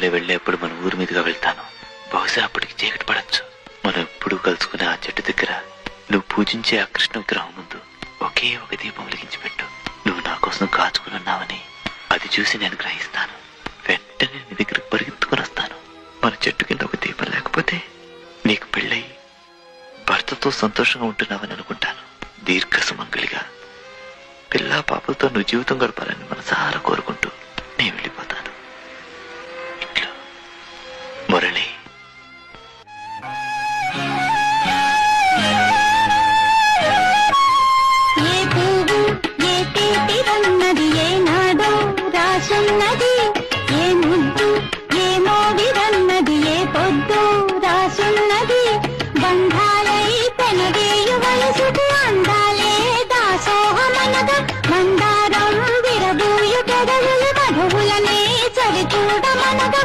వదిలే వెళ్ళేప్పుడు మన ఊరి మీదుగా వెళ్తాను. బహుశా అప్పటికి చీకటి పడచ్చు. మనం ఎప్పుడు కలుసుకునే ఆ చెట్టు దగ్గర నువ్వు పూజించే ఆ కృష్ణ విగ్రహం ముందు ఒకే ఒక దీపం వెలిగించి పెట్టు. నువ్వు నా కోసం కాచుకుని ఉన్నావని అది చూసి నేను గ్రహిస్తాను. వెంటనే నీ దగ్గరకు పరిగెత్తుకుని వస్తాను. మన చెట్టు కింద ఒక దీపం లేకపోతే నీకు పెళ్ళయి భర్తతో సంతోషంగా ఉంటున్నావని అనుకుంటాను. దీర్ఘ సుమంగళిగా పిల్లా పాపలతో నువ్వు జీవితం గడపాలని మనసారా కోరుకుంటూ నేను వెళ్ళిపోతాను. ఇట్లా మురళి. మందారం విరబూయు పెదవుల మధువులనే చవి చూడమనగా